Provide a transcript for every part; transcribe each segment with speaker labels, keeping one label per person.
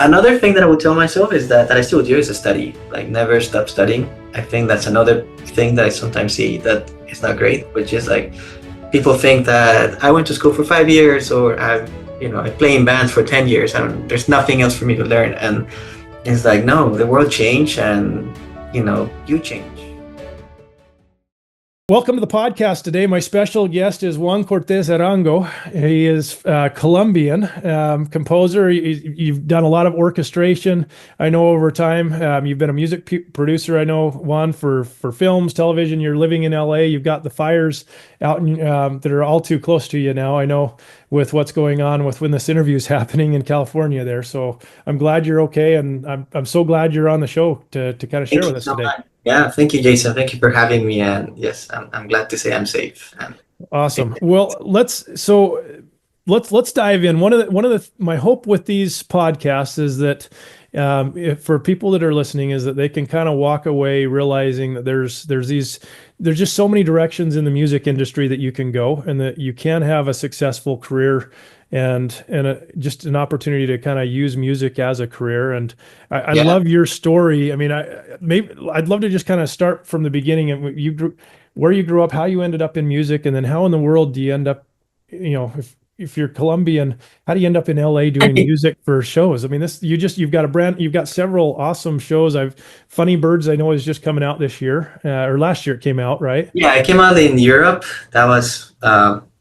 Speaker 1: another thing that I would tell myself is that I still do is to study, like never stop studying. I think that's another thing that I sometimes see that is not great, which is like people think that I went to school for 5 years or I play in bands for 10 years. There's nothing else for me to learn. And it's like, no, the world changed and, you change.
Speaker 2: Welcome to the podcast today. My special guest is Juan Cortés Arango. He is Colombian composer. You've done a lot of orchestration. I know over time. You've been a music producer. I know, Juan, for films, television. You're living in LA. You've got the fires out that are all too close to you now. I know with what's going on with when this interview is happening in California there. So I'm glad you're okay, and I'm so glad you're on the show to kind of share with us today.
Speaker 1: Yeah, thank you, Jason. Thank you for having me. And yes, I'm glad to say I'm safe.
Speaker 2: Awesome. Well, let's dive in. My hope with these podcasts is that for people that are listening is that they can kind of walk away realizing that there's just so many directions in the music industry that you can go, and that you can have a successful career and just an opportunity to kind of use music as a career. And I love your story. I mean, I'd love to just kind of start from the beginning and where you grew up, how you ended up in music, and then how in the world do you end up, if you're Colombian, how do you end up in LA doing music for shows? I mean, you've got several awesome shows. Funny Birds, I know, is just coming out this year, or last year it came out, right?
Speaker 1: Yeah, it came out in Europe. That was,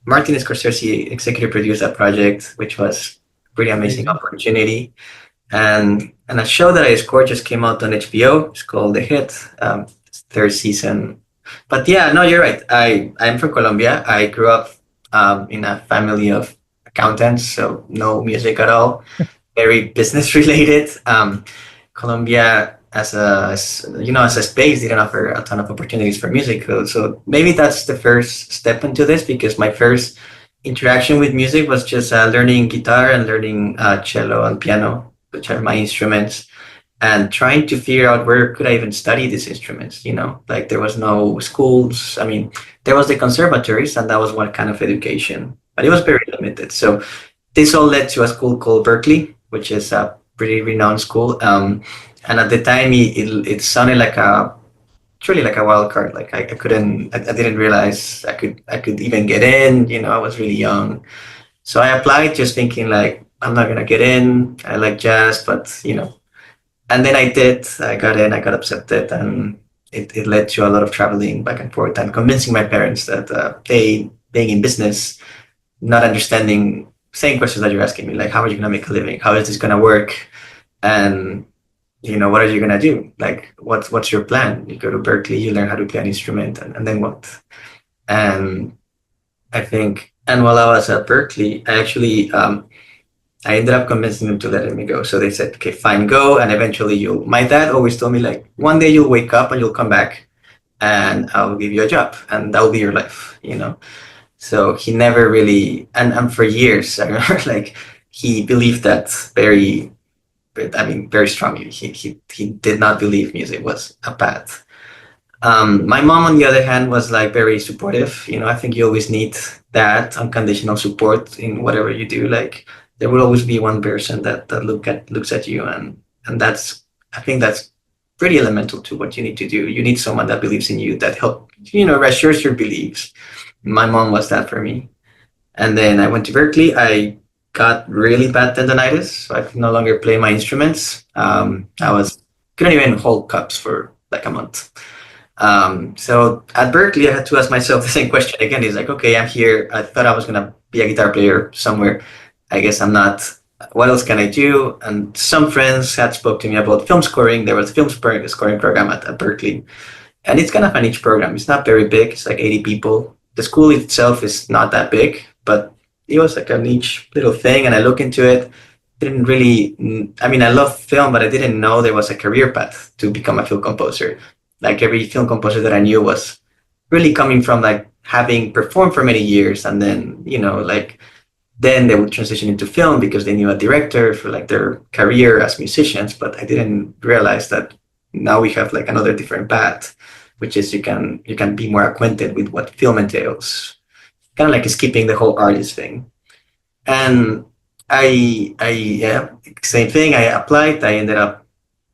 Speaker 1: Martin Scorsese executive produced that project, which was a pretty amazing opportunity. And a show that I scored just came out on HBO. It's called The Hit, third season. But yeah, no, you're right. I'm from Colombia. I grew up in a family of accountants, so no music at all. Very business related. Colombia as a space didn't offer a ton of opportunities for music. So maybe that's the first step into this, because my first interaction with music was just learning guitar and learning cello and piano, which are my instruments, and trying to figure out where could I even study these instruments. Like there was no schools. I mean, there was the conservatories, and that was one kind of education, but it was very limited. So this all led to a school called Berklee, which is a pretty renowned school. And at the time, it sounded truly like a wild card. Like I didn't realize I could even get in. I was really young, so I applied just thinking like I'm not gonna get in. I like jazz, but and then I did. I got in. I got accepted, and it led to a lot of traveling back and forth and convincing my parents that they, being in business, not understanding same questions that you're asking me, like how are you gonna make a living? How is this gonna work? And what are you gonna do? Like, what's your plan? You go to Berklee, you learn how to play an instrument, and then what? And I think, and while I was at Berklee, I actually, I ended up convincing them to let me go. So they said, okay, fine, go. And eventually my dad always told me, like, one day you'll wake up and you'll come back and I'll give you a job and that will be your life, So he never really, and for years, I remember, like, he believed that very strongly. He did not believe music was a path. My mom, on the other hand, was like very supportive. I think you always need that unconditional support in whatever you do. Like there will always be one person that looks at you, and I think that's pretty elemental to what you need to do. You need someone that believes in you, that reassures your beliefs. My mom was that for me. And then I went to Berklee. I got really bad tendonitis, so I could no longer play my instruments. Couldn't even hold cups for like a month. So at Berklee, I had to ask myself the same question again. It's like, okay, I'm here. I thought I was gonna be a guitar player somewhere. I guess I'm not. What else can I do? And some friends had spoke to me about film scoring. There was a film scoring program at Berklee, and it's kind of a niche program. It's not very big. It's like 80 people. The school itself is not that big, but it was like a niche little thing. And I looked into it. Didn't really. I mean, I love film, but I didn't know there was a career path to become a film composer. Like every film composer that I knew was really coming from like having performed for many years, and then then they would transition into film because they knew a director for like their career as musicians. But I didn't realize that now we have like another different path, which is you can be more acquainted with what film entails, kind of like skipping the whole artist thing. And Yeah, same thing. I applied. I ended up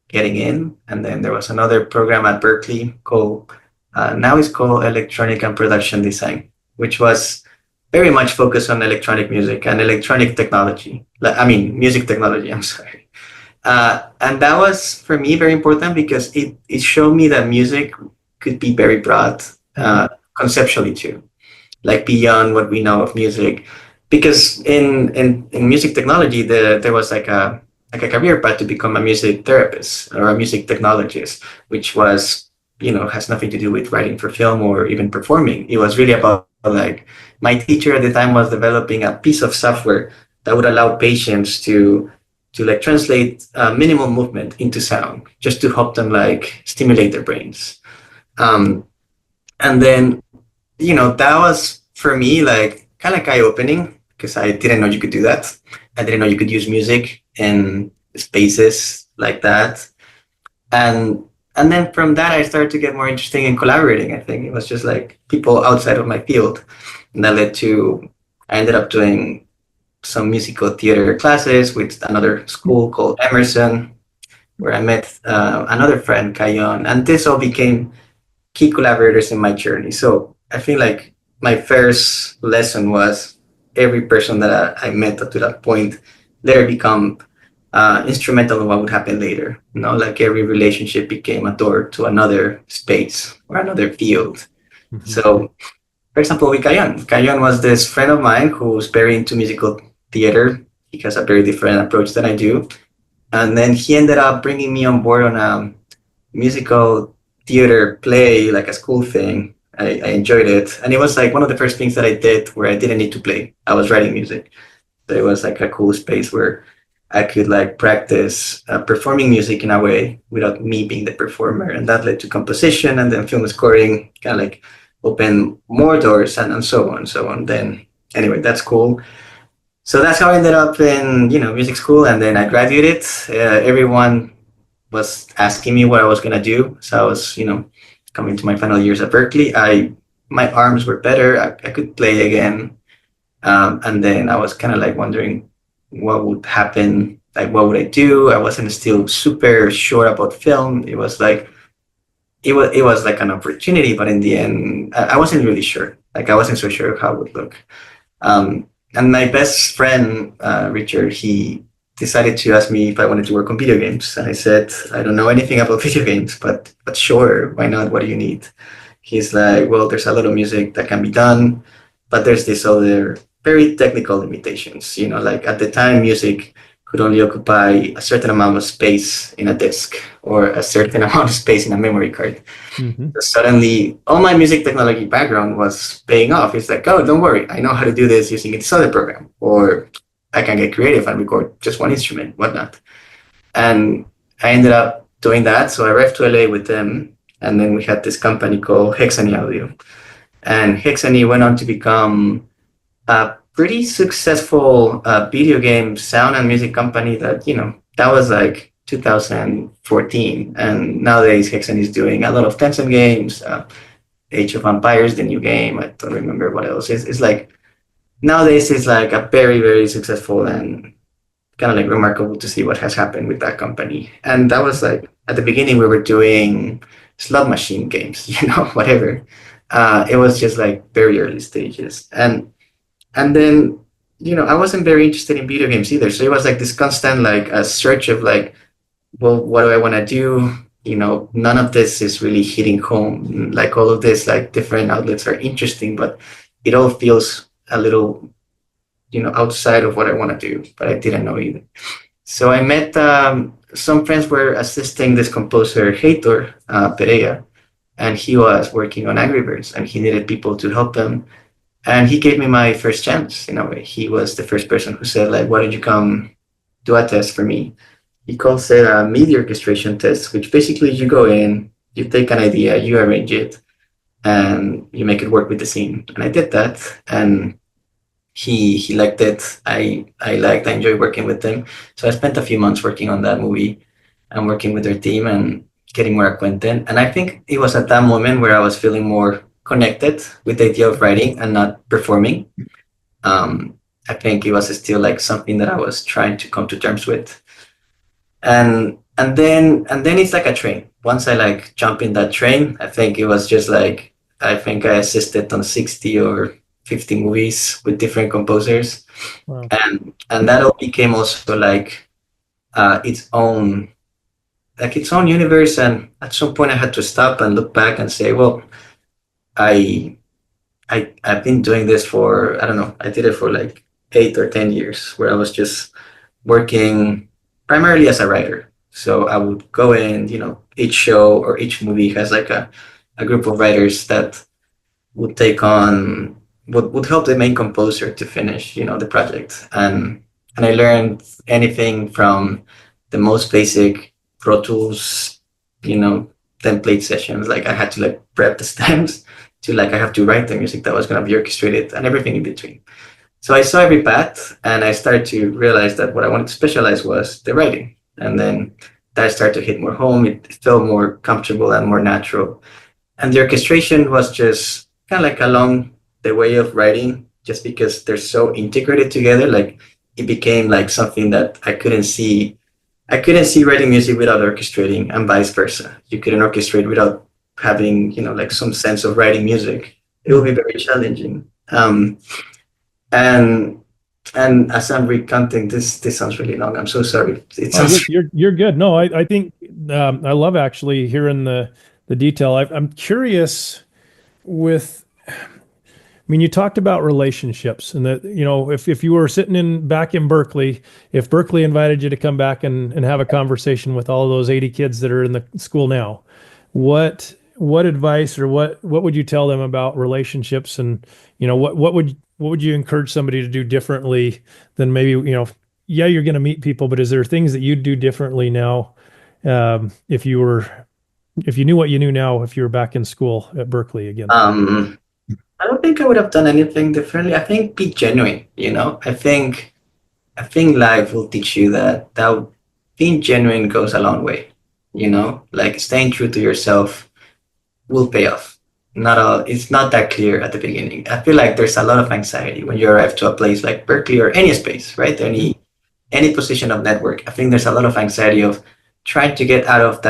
Speaker 1: getting in, and then there was another program at Berklee called now it's called Electronic and Production Design, which was very much focused on electronic music and electronic technology. I mean, music technology. I'm sorry. And that was for me very important because it showed me that music could be very broad conceptually too, like beyond what we know of music. Because in music technology, there was like a career path to become a music therapist or a music technologist, which was, has nothing to do with writing for film or even performing. It was really about like my teacher at the time was developing a piece of software that would allow patients to like translate minimal movement into sound just to help them like stimulate their brains. Um, and then, that was for me like kind of eye opening because I didn't know you could do that. I didn't know you could use music in spaces like that. And and then from that I started to get more interested in collaborating. I think it was just like people outside of my field. And that led to I ended up doing some musical theater classes with another school called Emerson, where I met another friend, Kayon, and this all became key collaborators in my journey. So I feel like my first lesson was every person that I met up to that point later become instrumental in what would happen later. Like every relationship became a door to another space or another field. So, for example, with Kayon was this friend of mine who's very into musical theater. He has a very different approach than I do. And then he ended up bringing me on board on a musical theater play, like a school thing. I enjoyed it. And it was like one of the first things that I did where I didn't need to play. I was writing music. So it was like a cool space where I could like practice performing music in a way without me being the performer. And that led to composition and then film scoring, kind of like open more doors and so on, so on. Then anyway, that's cool. So that's how I ended up in, music school. And then I graduated. Everyone was asking me what I was gonna do. So I was, coming to my final years at Berklee. My arms were better. I could play again. And then I was kind of like wondering what would happen. Like, what would I do? I wasn't still super sure about film. It was like an opportunity, but in the end, I wasn't really sure. Like, I wasn't so sure how it would look. And my best friend, Richard, he decided to ask me if I wanted to work on video games. And I said, I don't know anything about video games, but sure, why not? What do you need? He's like, well, there's a lot of music that can be done, but there's this other very technical limitations. Like at the time, music could only occupy a certain amount of space in a disk or a certain amount of space in a memory card. So suddenly, all my music technology background was paying off. It's like, oh, don't worry, I know how to do this using this other program, or I can get creative and record just one instrument, whatnot. And I ended up doing that. So I arrived to LA with them, and then we had this company called Hexany Audio. And Hexany went on to become a pretty successful video game sound and music company that, that was like 2014. And nowadays Hexany is doing a lot of Tencent games, Age of Empires, the new game. I don't remember what else. It's like, nowadays it's like a very, very successful and kind of like remarkable to see what has happened with that company. And that was like, at the beginning we were doing slot machine games, whatever. It was just like very early stages. And then, I wasn't very interested in video games either. So it was like this constant, like a search of like, well, what do I want to do? None of this is really hitting home. Like all of this, like different outlets are interesting, but it all feels a little, outside of what I want to do, but I didn't know either. So I met some friends were assisting this composer, Heitor Pereira, and he was working on Angry Birds and he needed people to help them. And he gave me my first chance in a way. He was the first person who said, like, why don't you come do a test for me? He calls it a MIDI orchestration test, which basically you go in, you take an idea, you arrange it, and you make it work with the scene. And I did that, and he liked it. I enjoyed working with him. So I spent a few months working on that movie and working with their team and getting more acquainted. And I think it was at that moment where I was feeling more connected with the idea of writing and not performing. I think it was still like something that I was trying to come to terms with. And then it's like a train. Once I like jump in that train, I think it was just like, I think I assisted on 60 or 50 movies with different composers.
Speaker 2: Wow.
Speaker 1: And that all became also like its own, like its own universe. And at some point I had to stop and look back and say, well, I I've been doing this for, I don't know, I did it for like 8 or 10 years, where I was just working primarily as a writer. So I would go in, each show or each movie has like a group of writers that would take on, would help the main composer to finish, the project. And I learned anything from the most basic Pro Tools, template sessions. Like I had to like prep the stems to like I have to write the music that was going to be orchestrated and everything in between. So I saw every path and I started to realize that what I wanted to specialize was the writing. And then that started to hit more home. It felt more comfortable and more natural. And the orchestration was just kind of like along the way of writing, just because they're so integrated together. Like it became like something that I couldn't see. I couldn't see writing music without orchestrating, and vice versa. You couldn't orchestrate without having, like some sense of writing music. It will be very challenging. And as I'm recounting this sounds really long. I'm so sorry. It sounds
Speaker 2: You're good. No, I think I love actually hearing the detail. I'm curious with. I mean, you talked about relationships, and that if you were sitting back in Berklee, if Berklee invited you to come back and have a conversation with all of those 80 kids that are in the school now, what advice or what would you tell them about relationships, and what would you encourage somebody to do differently than maybe yeah, you're going to meet people, but is there things that you'd do differently now if you knew what you knew now if you were back in school at Berklee again?
Speaker 1: I don't think I would have done anything differently. I think be genuine, I think life will teach you that being genuine goes a long way, like staying true to yourself will pay off. It's not that clear at the beginning. I feel like there's a lot of anxiety when you arrive to a place like Berklee or any space, right? Any position of network. I think there's a lot of anxiety of trying to get out of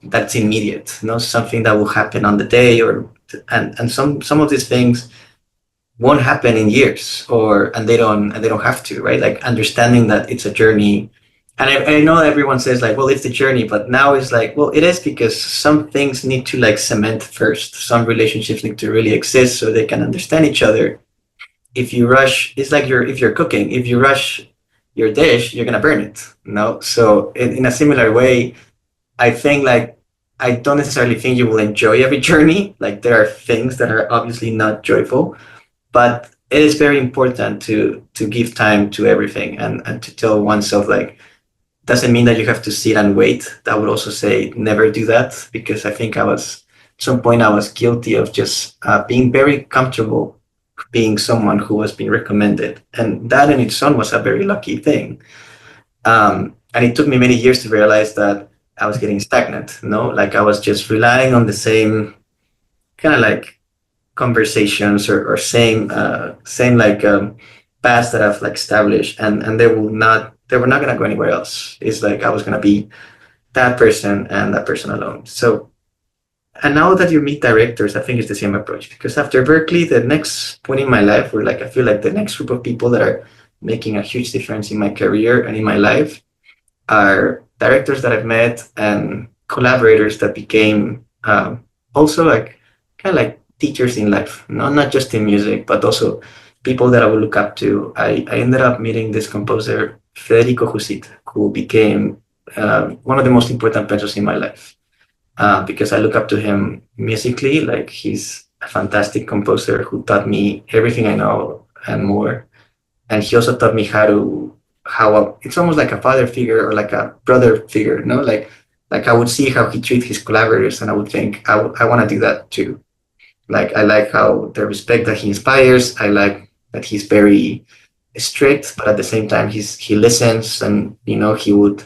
Speaker 1: that's immediate, something that will happen on the day, and some of these things won't happen in years, and they don't have to, right? Like understanding that it's a journey. And I know everyone says like, well, it's the journey, but now it's like, well, it is, because some things need to like cement first. Some relationships need to really exist so they can understand each other. If you rush, it's like if you're cooking, if you rush your dish, you're gonna burn it. So in a similar way, I think like I don't necessarily think you will enjoy every journey. Like there are things that are obviously not joyful, but it is very important to give time to everything, and to tell oneself like, doesn't mean that you have to sit and wait. I would also say never do that, because I think at some point I was guilty of just being very comfortable being someone who was being recommended. And that in its own was a very lucky thing. And it took me many years to realize that I was getting stagnant, like I was just relying on the same kind of like conversations or same like paths that I've like established, and they were not going to go anywhere else. It's like I was going to be that person and that person alone. So, and now that you meet directors, I think it's the same approach, because after Berklee, the next point in my life, where like I feel like the next group of people that are making a huge difference in my career and in my life are directors that I've met and collaborators that became also like kind of like teachers in life, not just in music, but also people that I would look up to. I ended up meeting this composer, Federico Husit, who became one of the most important pencils in my life, because I look up to him musically. Like he's a fantastic composer who taught me everything I know and more. And he also taught me it's almost like a father figure or like a brother figure, like I would see how he treats his collaborators, and I would think I want to do that too. Like I like how the respect that he inspires. I like that he's very strict, but at the same time he listens, and he would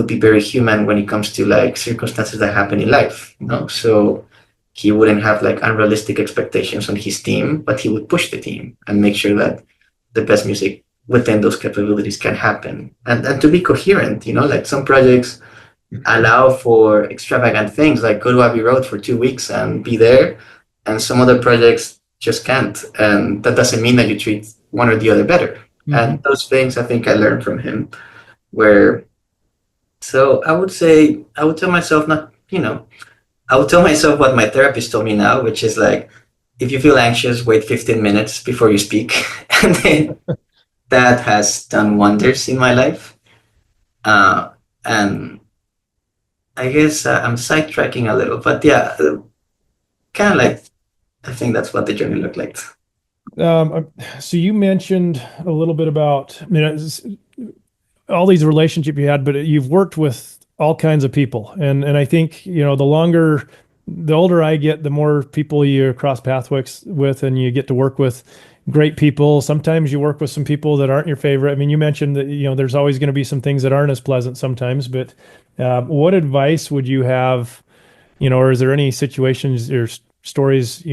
Speaker 1: be very human when it comes to like circumstances that happen in life. So he wouldn't have like unrealistic expectations on his team, but he would push the team and make sure that the best music within those capabilities can happen, and to be coherent, like some projects allow for extravagant things, like go to Abbey Road for 2 weeks and be there, and some other projects just can't, and that doesn't mean that you treat one or the other better. And those things I think I learned from him, where so I would tell myself not, I would tell myself what my therapist told me now, which is like, if you feel anxious, wait 15 minutes before you speak. And then that has done wonders in my life. And I guess I'm sidetracking a little, but yeah, kind of like, I think that's what the journey looked like.
Speaker 2: So you mentioned a little bit about, all these relationships you had, but you've worked with all kinds of people. And I think, the older I get, the more people you cross pathways with, and you get to work with great people. Sometimes you work with some people that aren't your favorite. I mean, you mentioned that, there's always going to be some things that aren't as pleasant sometimes, but what advice would you have, or is there any situations or stories,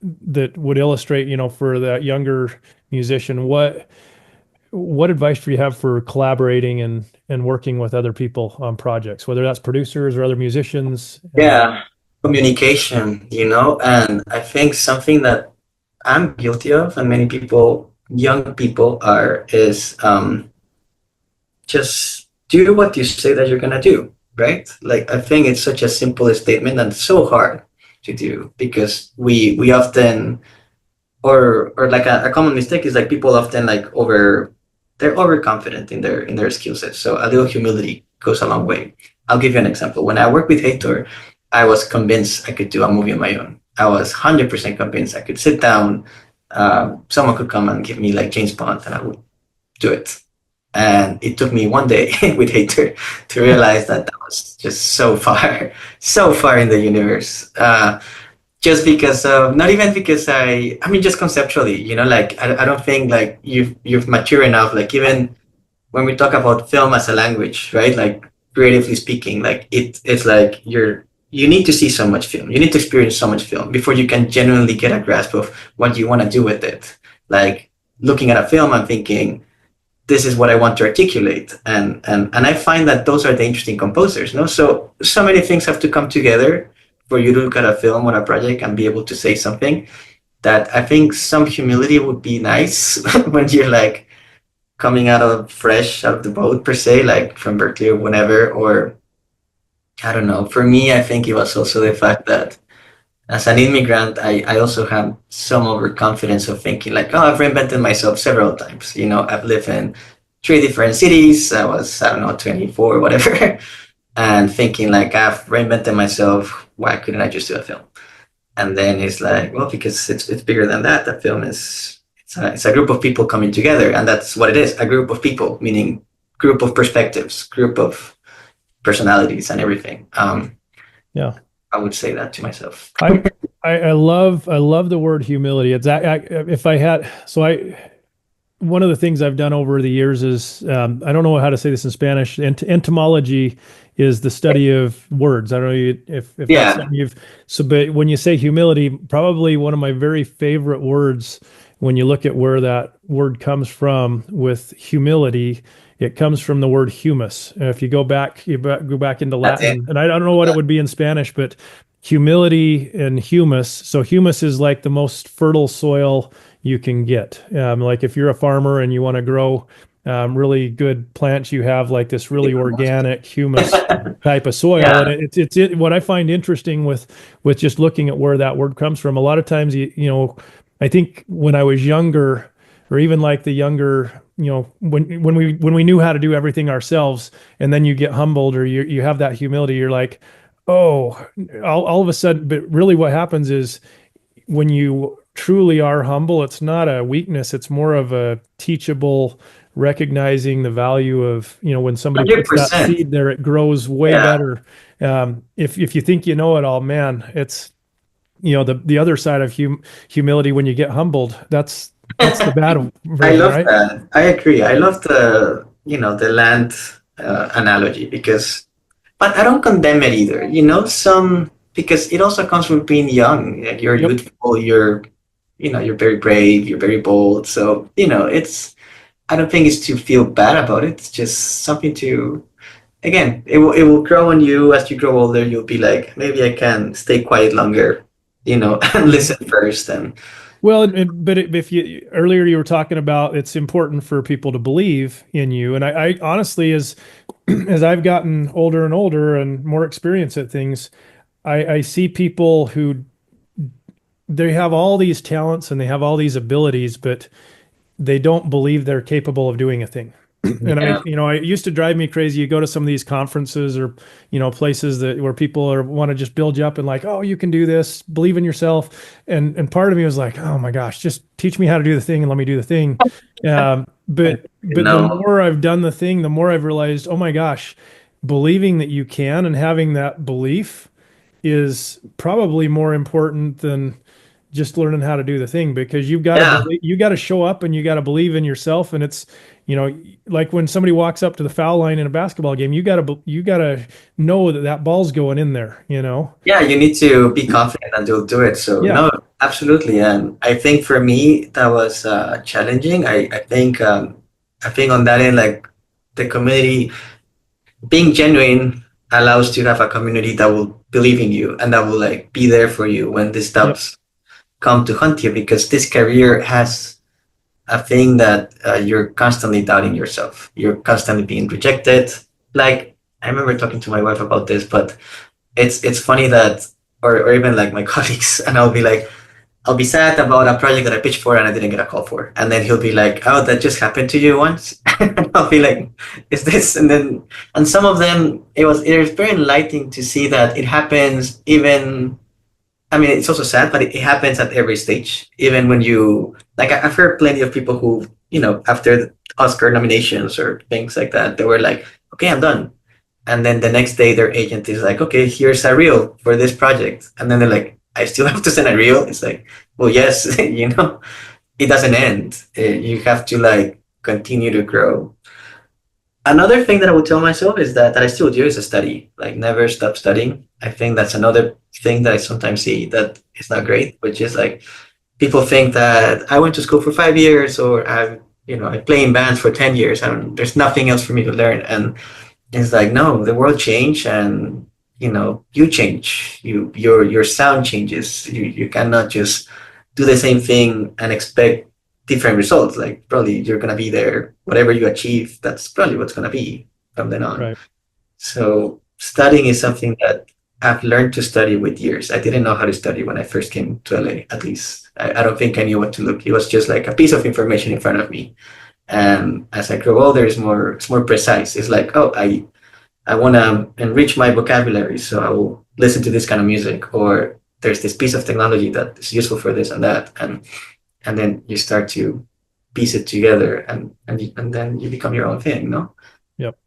Speaker 2: that would illustrate, for that younger musician, what advice do you have for collaborating and working with other people on projects, whether that's producers or other musicians?
Speaker 1: Yeah, communication, and I think something that I'm guilty of, and many people, young people is just do what you say that you're gonna do, right? Like, I think it's such a simple statement and so hard to do, because we often, or like a common mistake is like people often like they're overconfident in their skill sets. So a little humility goes a long way. I'll give you an example. When I worked with Hator, I was convinced I could do a movie on my own. I was 100% convinced I could sit down, someone could come and give me like James Bond, and I would do it. And it took me one day with Hater to realize that was just so far in the universe. Just because of, not even because I mean, just conceptually, like I don't think like you've matured enough, like even when we talk about film as a language, right? Like creatively speaking, like it's like you need to see so much film, you need to experience so much film before you can genuinely get a grasp of what you want to do with it. Like looking at a film and thinking, this is what I want to articulate, and I find that those are the interesting composers, no? So many things have to come together for you to look at a film or a project and be able to say something. That I think some humility would be nice when you're like coming fresh out of the boat, per se, like from Berklee or whatever. Or I don't know, for me, I think it was also the fact that as an immigrant, I also have some overconfidence of thinking like, oh, I've reinvented myself several times. I've lived in 3 different cities. I was, I don't know, 24, whatever. And thinking like, I've reinvented myself. Why couldn't I just do a film? And then it's like, well, because it's bigger than that. The film it's a group of people coming together, and that's what it is. A group of people, meaning group of perspectives, group of personalities, and everything.
Speaker 2: Yeah.
Speaker 1: I would say that to myself.
Speaker 2: I love the word humility. It's one of the things I've done over the years is I don't know how to say this in Spanish. Entomology is the study of words. I don't know if that's something but when you say humility, probably one of my very favorite words, when you look at where that word comes from with humility, it comes from the word humus. If you go back into Latin, and I don't know what it would be in Spanish, but humility and humus. So humus is like the most fertile soil you can get. Like if you're a farmer and you want to grow really good plants, you have like this really organic humus type of soil. Yeah. And it's what I find interesting with just looking at where that word comes from. A lot of times, I think when I was younger, or even like the younger, when we knew how to do everything ourselves, and then you get humbled or you have that humility, you're like, oh, all of a sudden. But really what happens is when you truly are humble, it's not a weakness, it's more of a teachable, recognizing the value of, when somebody 100%. Puts that seed there, it grows way better. If you think you know it all, man, it's, the other side of humility, when you get humbled, that's the bad version.
Speaker 1: I love that. I agree. I love the land analogy, but I don't condemn it either. Because it also comes from being young. You're youthful. You're very brave. You're very bold. So I don't think it's to feel bad about it. It's just something to, again, it will grow on you as you grow older. You'll be like, maybe I can stay quiet longer, and listen first. And
Speaker 2: Well, but if you earlier you were talking about it's important for people to believe in you, and I honestly, as I've gotten older and older and more experience at things, I see people who they have all these talents and they have all these abilities, but they don't believe they're capable of doing a thing. And
Speaker 1: yeah,
Speaker 2: it used to drive me crazy. You go to some of these conferences or, places where people want to just build you up and like, oh, you can do this, believe in yourself. And part of me was like, oh my gosh, just teach me how to do the thing and let me do the thing. But the
Speaker 1: no,
Speaker 2: more I've done the thing, the more I've realized, oh my gosh, believing that you can and having that belief is probably more important than just learning how to do the thing, because
Speaker 1: yeah,
Speaker 2: you got to show up and you got to believe in yourself. And it's, like when somebody walks up to the foul line in a basketball game, you got to know that ball's going in there.
Speaker 1: yeah. You need to be confident and you'll do it. So
Speaker 2: Yeah.
Speaker 1: no, absolutely. And I think for me that was challenging. I think on that end, like the community being genuine allows to have a community that will believe in you and that will like be there for you when the
Speaker 2: Yep.
Speaker 1: stops come to hunt you, because this career has a thing that you're constantly doubting yourself. You're constantly being rejected. Like I remember talking to my wife about this, but it's funny that, or even like my colleagues, and I'll be sad about a project that I pitched for and I didn't get a call for. And then he'll be like, oh, that just happened to you once. And I'll be like, is this? And some of them, it was very enlightening to see that it happens even, I mean, it's also sad, but it happens at every stage. Even when I've heard plenty of people who, after the Oscar nominations or things like that, they were like, okay, I'm done. And then the next day, their agent is like, okay, here's a reel for this project. And then they're like, I still have to send a reel. It's like, well, yes, it doesn't end. You have to like continue to grow. Another thing that I would tell myself is that I still do is a study, like never stop studying. I think that's another thing that I sometimes see that is not great, which is like people think that I went to school for 5 years or I play in bands for 10 years and there's nothing else for me to learn. And it's like, no, the world changed and you change. Your sound changes. You cannot just do the same thing and expect different results. Like probably you're gonna be there. Whatever you achieve, that's probably what's gonna be from then on.
Speaker 2: Right.
Speaker 1: So studying is something that I've learned to study with years. I didn't know how to study when I first came to LA, at least. I don't think I knew what to look. It was just like a piece of information in front of me. And as I grow older, it's more precise. It's like, oh, I want to enrich my vocabulary, so I will listen to this kind of music, or there's this piece of technology that is useful for this and that, and then you start to piece it together, and then you become your own thing, no?
Speaker 2: Yep.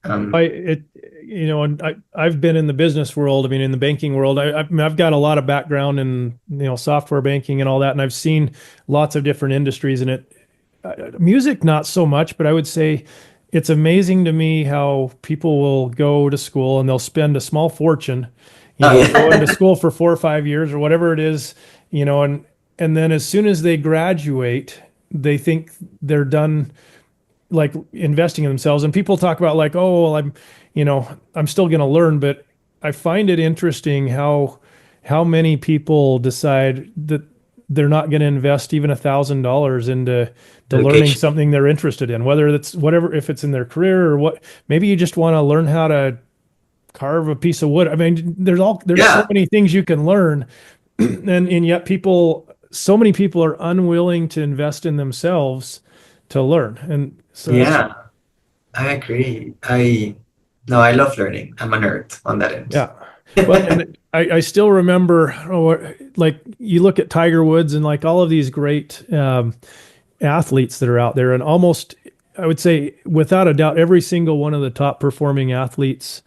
Speaker 1: Um,
Speaker 2: And I've been in the business world. I mean, in the banking world, I've got a lot of background in, software banking and all that. And I've seen lots of different industries in it. Music, not so much, but I would say it's amazing to me how people will go to school and they'll spend a small fortune,
Speaker 1: oh
Speaker 2: go
Speaker 1: yeah,
Speaker 2: into school for 4 or 5 years or whatever it is, and then as soon as they graduate, they think they're done like investing in themselves. And people talk about like, oh, well, I'm still going to learn, but I find it interesting how many people decide that they're not going to invest even $1,000 into learning
Speaker 1: education.
Speaker 2: something they're interested in, whether it's whatever, if it's in their career or what. Maybe you just want to learn how to carve a piece of wood. I mean, there's so
Speaker 1: Yeah,
Speaker 2: many things you can learn, and yet so many people are unwilling to invest in themselves to learn. And so that's,
Speaker 1: yeah, I agree. No, I love learning. I'm a nerd on that end.
Speaker 2: yeah. Well, and I still remember, like you look at Tiger Woods and like all of these great athletes that are out there, and almost, I would say, without a doubt, every single one of the top performing athletes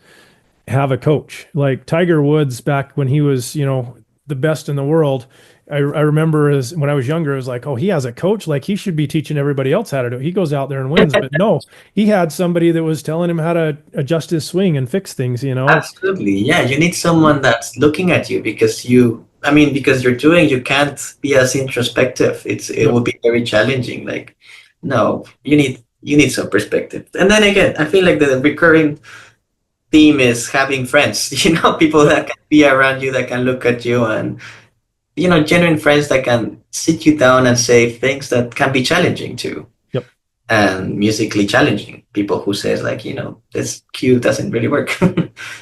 Speaker 2: have a coach. Like Tiger Woods, back when he was, the best in the world. I remember when I was younger, it was like, oh, he has a coach. Like he should be teaching everybody else how to do it. He goes out there and wins. But no, he had somebody that was telling him how to adjust his swing and fix things.
Speaker 1: Absolutely. Yeah, you need someone that's looking at you because you can't be as introspective. It
Speaker 2: Yep.
Speaker 1: will be very challenging. Like, no, you need you need some perspective. And then again, I feel like the recurring theme is having friends, people that can be around you, that can look at you, and genuine friends that can sit you down and say things that can be challenging too.
Speaker 2: Yep.
Speaker 1: And musically challenging. People who says like, this cue doesn't really work.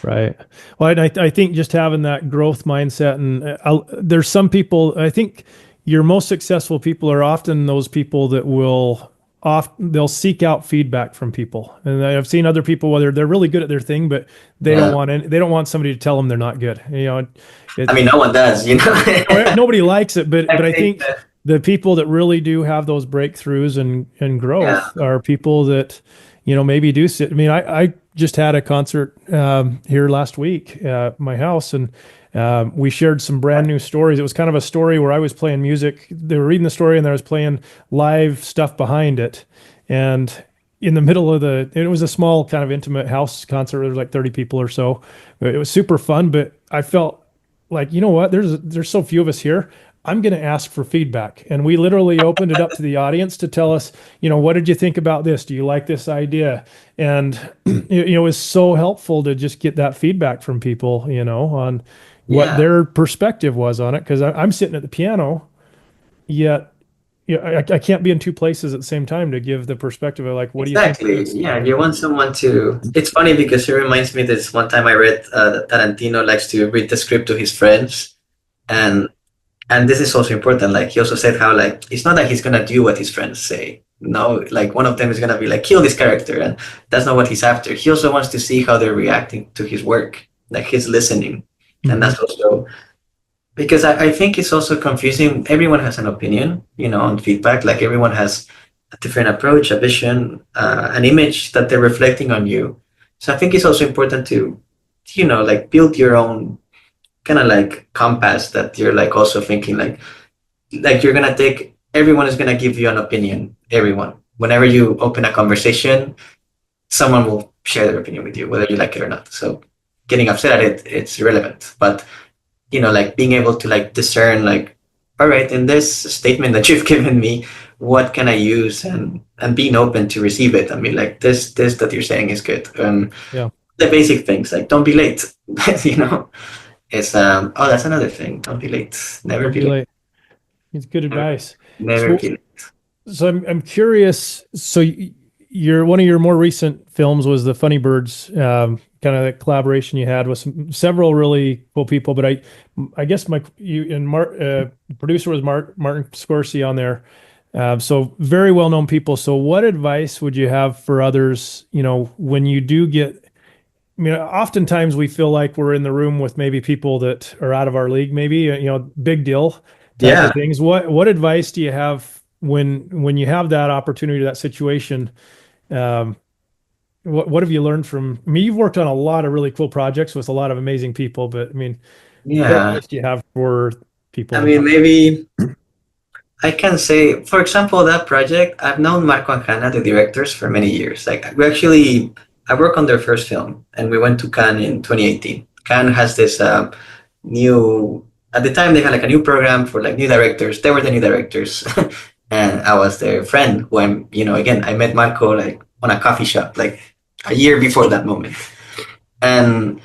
Speaker 2: Right. Well, and I think just having that growth mindset, and there's some people, I think your most successful people are often those people that they'll seek out feedback from people. And I've seen other people, whether they're really good at their thing, but they don't want somebody to tell them they're not good.
Speaker 1: I mean, no one does,
Speaker 2: Nobody likes it, but I think the people that really do have those breakthroughs and growth are people that, maybe do sit. I mean, I just had a concert here last week at my house, and we shared some brand new stories. It was kind of a story where I was playing music. They were reading the story, and I was playing live stuff behind it. And in the middle of it was a small kind of intimate house concert. There was like 30 people or so. It was super fun, but I felt like, you know what? There's so few of us here. I'm going to ask for feedback. And we literally opened it up to the audience to tell us, what did you think about this? Do you like this idea? And, it was so helpful to just get that feedback from people, on what their perspective was on it. Because I'm sitting at the piano, yet I can't be in two places at the same time to give the perspective of like, what do you think?
Speaker 1: Exactly. Yeah, you want someone to. It's funny because it reminds me this one time I read that Tarantino likes to read the script to his friends, and this is also important. Like he also said how like it's not that he's gonna do what his friends say. No, like one of them is gonna be like kill this character, and that's not what he's after. He also wants to see how they're reacting to his work, like he's listening, and that's also. Because I think it's also confusing. Everyone has an opinion, on feedback. Like everyone has a different approach, a vision, an image that they're reflecting on you. So I think it's also important to, like build your own kind of like compass that you're like also thinking like you're going to take, everyone is going to give you an opinion. Everyone. Whenever you open a conversation, someone will share their opinion with you, whether you like it or not. So getting upset at it, it's irrelevant. But like being able to like discern like, all right, in this statement that you've given me, what can I use, and being open to receive it. I mean, like this that you're saying is good. The basic things like don't be late. It's that's another thing. Don't be late. Never be late.
Speaker 2: It's good advice.
Speaker 1: Never be late.
Speaker 2: So I'm curious. So one of your more recent films was the Funny Birds, kind of the collaboration you had with several really cool people. But I guess producer was Martin Scorsese on there. So very well known people. So what advice would you have for others? When you do get. I mean, oftentimes we feel like we're in the room with maybe people that are out of our league. Maybe big deal type of things. What advice do you have when you have that opportunity, that situation? What have you learned from? I mean, you've worked on a lot of really cool projects with a lot of amazing people, but I mean, what advice do you have for people?
Speaker 1: I mean, maybe I can say, for example, that project. I've known Marco and Hanna, the directors, for many years. Like I worked on their first film, and we went to Cannes in 2018. Cannes has this new. At the time, they had like a new program for like new directors. They were the new directors, and I was their friend. Who again, I met Marco like on a coffee shop like a year before that moment. And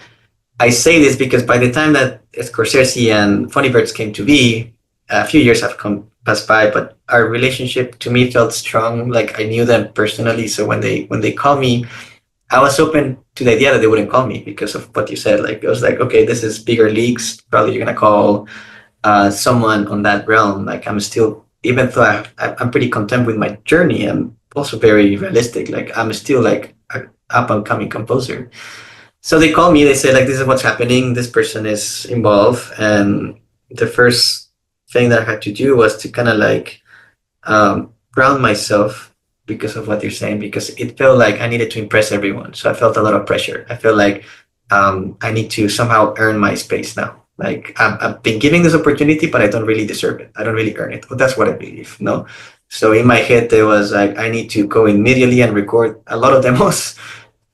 Speaker 1: I say this because by the time that Scorsese and Funny Birds came to be, a few years have passed by, but our relationship to me felt strong. Like I knew them personally, so when they called me, I was open to the idea that they wouldn't call me because of what you said. Like it was like, okay, this is bigger leagues. Probably you're gonna call someone on that realm. Like I'm still, even though I'm pretty content with my journey, I'm also very realistic. Like I'm still like an up and coming composer. So they call me. They say like, this is what's happening. This person is involved, and the first thing that I had to do was to kind of like ground myself. Because of what you're saying, because it felt like I needed to impress everyone. So I felt a lot of pressure. I felt like I need to somehow earn my space now. Like I've been given this opportunity, but I don't really deserve it. I don't really earn it. Well, that's what I believe. No. So in my head, there was like, I need to go immediately and record a lot of demos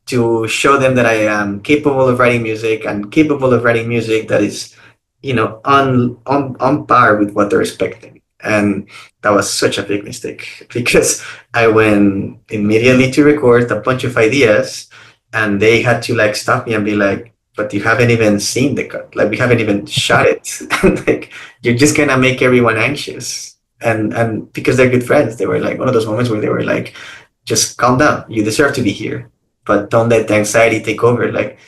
Speaker 1: to show them that I am capable of writing music and capable of writing music that is, on par with what they're expecting. And that was such a big mistake because I went immediately to record a bunch of ideas, and they had to like stop me and be like, but you haven't even seen the cut. Like we haven't even shot it. Like you're just gonna make everyone anxious. And because they're good friends, they were like one of those moments where they were like, just calm down. You deserve to be here, but don't let the anxiety take over. Like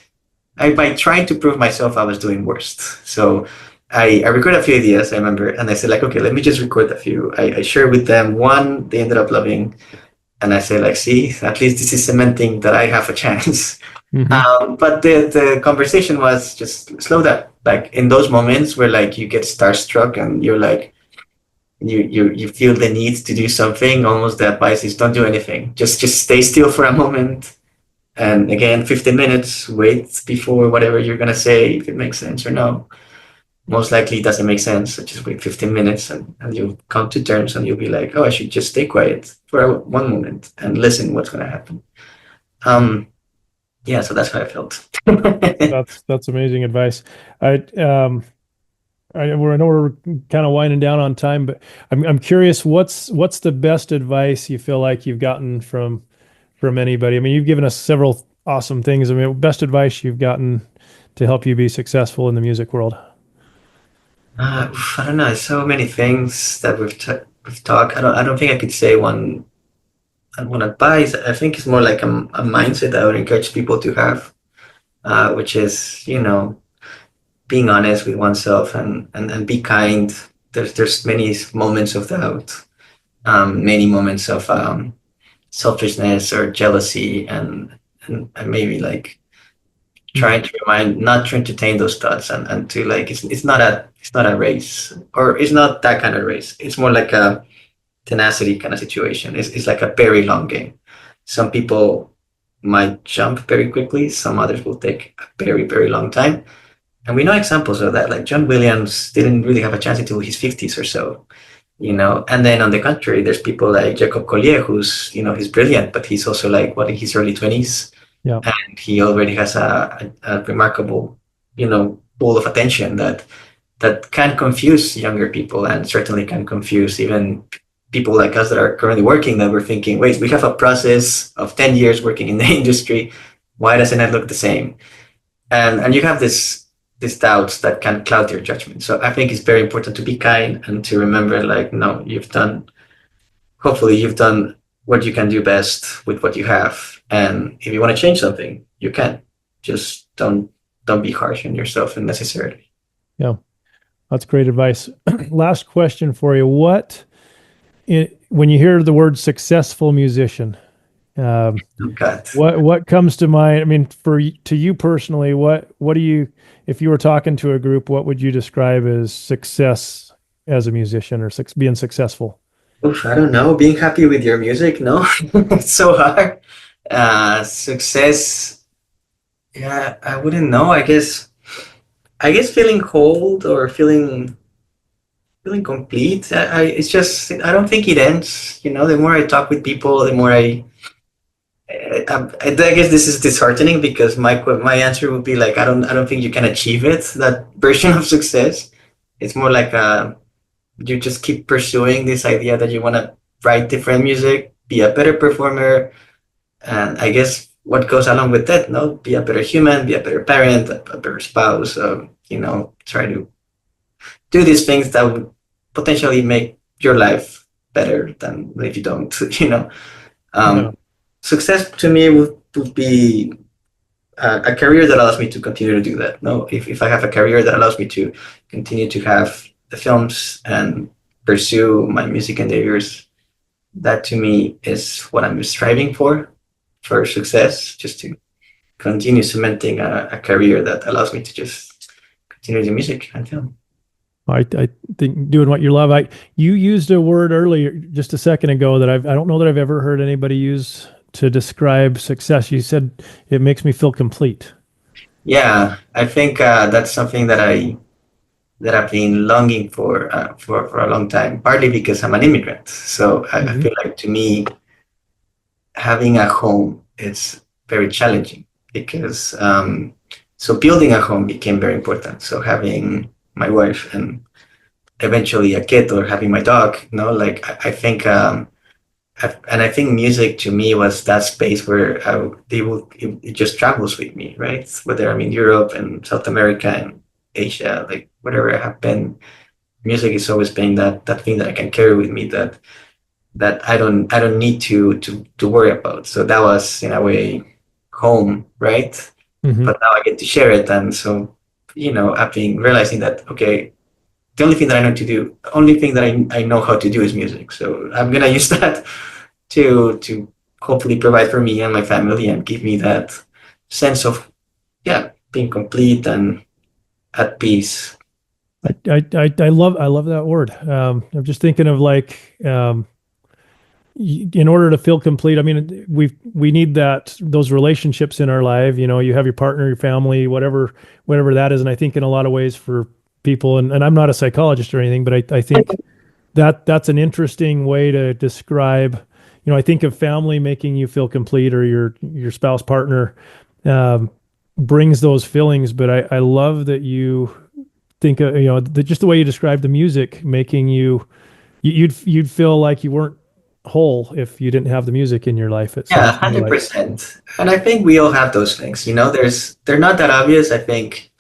Speaker 1: by trying to prove myself, I was doing worst. So I recorded a few ideas, I remember, and I said like, okay, let me just record a few. I shared with them one they ended up loving, and I said like, see, at least this is cementing that I have a chance. But the conversation was just slow down. Like in those moments where like you get starstruck and you're like, you feel the need to do something. Almost the advice is don't do anything. Just stay still for a moment. And again, 15 minutes, wait before whatever you're gonna say, if it makes sense or no. Most likely it doesn't make sense. So just wait 15 minutes and you'll come to terms and you'll be like, oh, I should just stay quiet for one moment and listen what's gonna happen. Yeah, so that's how I felt.
Speaker 2: That's amazing advice. I know we're kind of winding down on time, but I'm curious, what's the best advice you feel like you've gotten from anybody? I mean, you've given us several awesome things. I mean, best advice you've gotten to help you be successful in the music world?
Speaker 1: I don't know. So many things that we've talked. I don't think I could say one advice. I think it's more like a mindset that I would encourage people to have, which is, being honest with oneself and be kind. There's many moments of doubt, many moments of selfishness or jealousy, and maybe like trying to not to entertain those thoughts, and to like it's not a race, or it's not that kind of race. It's more like a tenacity kind of situation. It's like a very long game. Some people might jump very quickly. Some others will take a very, very long time. And we know examples of that. Like John Williams didn't really have a chance until his 50s or so, And then on the contrary, there's people like Jacob Collier, who's, he's brilliant, but he's also like, what, in his early 20s?
Speaker 2: Yeah.
Speaker 1: And he already has a remarkable, pool of attention that can confuse younger people, and certainly can confuse even people like us that are currently working, that we're thinking, wait, we have a process of 10 years working in the industry. Why doesn't it look the same? And you have these doubts that can cloud your judgment. So I think it's very important to be kind and to remember, like, no, hopefully you've done what you can do best with what you have. And if you want to change something, you can. Just don't be harsh on yourself unnecessarily.
Speaker 2: Yeah, that's great advice. Last question for you. When you hear the word successful musician, what comes to mind? I mean, to you personally, what do you, if you were talking to a group, what would you describe as success as a musician, or being successful?
Speaker 1: Oof, I don't know. Being happy with your music? No, it's so hard. Success? Yeah, I wouldn't know. I guess feeling whole or feeling complete. It's just, I don't think it ends. The more I talk with people, the more I guess this is disheartening, because my answer would be like, I don't think you can achieve it, that version of success. It's more like you just keep pursuing this idea that you want to write different music, be a better performer, and I guess what goes along with that, be a better human, be a better parent, a better spouse, try to do these things that would potentially make your life better than if you don't, Success to me would be a career that allows me to continue to do that. If I have a career that allows me to continue to have the films and pursue my music endeavors, that to me is what I'm striving for success, just to continue cementing a career that allows me to just continue the music and film.
Speaker 2: I think doing what you love. You used a word earlier, just a second ago, that I don't know that I've ever heard anybody use to describe success. You said it makes me feel complete.
Speaker 1: Yeah, I think that's something that I've been longing for a long time. Partly because I'm an immigrant, so I feel like, to me, having a home is very challenging, because so building a home became very important. So having my wife and eventually a kid or having my dog, like I think and I think music to me was that space where it just travels with me, right? Whether I'm in Europe and South America and Asia, like wherever I have been, music is always been that thing that I can carry with me that I don't need to worry about. So that was in a way home, right?
Speaker 2: Hmm.
Speaker 1: But now I get to share it, and so I've been realizing that okay, the only thing that I know to do, only thing that I know how to do is music. So I'm gonna use that to hopefully provide for me and my family and give me that sense of being complete and at peace.
Speaker 2: I love that word. I'm just thinking of like, in order to feel complete. I mean, we need those relationships in our life. You have your partner, your family, whatever that is. And I think in a lot of ways for people, and I'm not a psychologist or anything, but I think that's an interesting way to describe. I think of family making you feel complete, or your spouse partner um, brings those feelings. But I love that you think of, just the way you describe the music making you'd feel like you weren't whole if you didn't have the music in your life. It
Speaker 1: Yeah,
Speaker 2: sounds to me like.
Speaker 1: 100%. And I think we all have those things. They're not that obvious. I think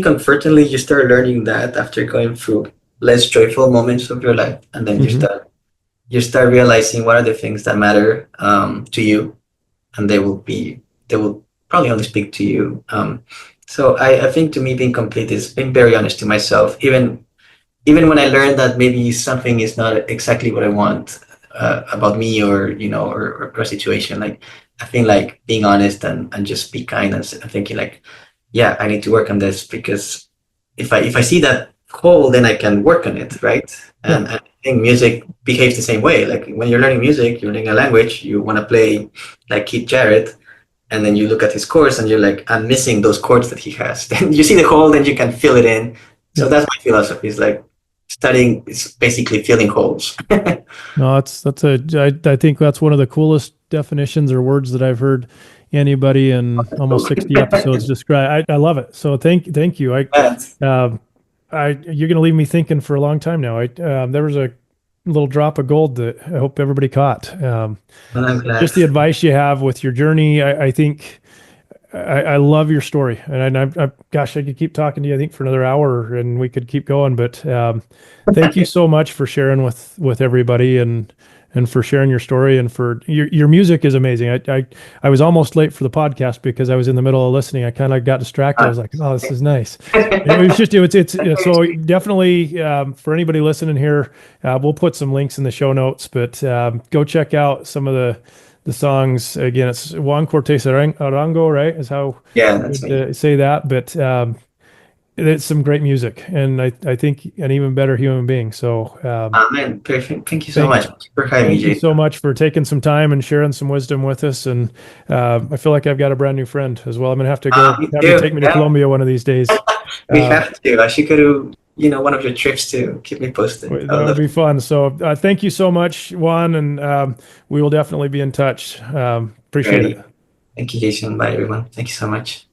Speaker 1: unfortunately you start learning that after going through less joyful moments of your life, and then you
Speaker 2: Hmm.
Speaker 1: start realizing what are the things that matter to you, and they will probably only speak to you. So I think to me being complete is being very honest to myself, even when I learned that maybe something is not exactly what I want about me, or a situation. Like I think like being honest and just be kind, and thinking like, yeah, I need to work on this, because if I see that hole, then I can work on it, right?
Speaker 2: Yeah.
Speaker 1: And I think music behaves the same way. Like when you're learning music, you're learning a language, you want to play like Keith Jarrett, and then you look at his chords and you're like, I'm missing those chords that he has. Then you see the hole, then you can fill it in. So
Speaker 2: Yeah.
Speaker 1: that's my philosophy. Is like studying is basically filling holes.
Speaker 2: No, I think that's one of the coolest definitions or words that I've heard anybody in almost 60 episodes describe. I love it. So thank you.
Speaker 1: Yes.
Speaker 2: Um, you're going to leave me thinking for a long time now. There was a little drop of gold that I hope everybody caught.
Speaker 1: Well, I'm glad.
Speaker 2: Just the advice you have with your journey. I think I love your story, and gosh, I could keep talking to you, I think, for another hour, and we could keep going. But thank you so much for sharing with everybody, and for sharing your story, and for your music is amazing. I was almost late for the podcast because I was in the middle of listening. I kind of got distracted. I was like, oh, this is nice. It was just so definitely, for anybody listening here, we'll put some links in the show notes, but go check out some of the songs. Again, it's Juan Cortés Arango, right? Is how
Speaker 1: Yeah,
Speaker 2: I
Speaker 1: that's
Speaker 2: would
Speaker 1: me.
Speaker 2: say that. But it's some great music, and I think an even better human being. So
Speaker 1: Man, perfect. Thank you so
Speaker 2: thank
Speaker 1: much for having me,
Speaker 2: thank you
Speaker 1: Jay.
Speaker 2: so much for taking some time and sharing some wisdom with us. And I feel like I've got a brand new friend as well. I'm gonna have to go
Speaker 1: Me
Speaker 2: have you take
Speaker 1: too.
Speaker 2: me to
Speaker 1: Yeah,
Speaker 2: Colombia one of these days.
Speaker 1: we
Speaker 2: Uh,
Speaker 1: have to. I should go to, one of your trips to keep me posted. I
Speaker 2: that would
Speaker 1: love
Speaker 2: be fun. So thank you so much, Juan, and we will definitely be in touch.
Speaker 1: it.
Speaker 2: Appreciate it.
Speaker 1: Ready. Thank you, Jason. Bye, everyone. Thank you so much.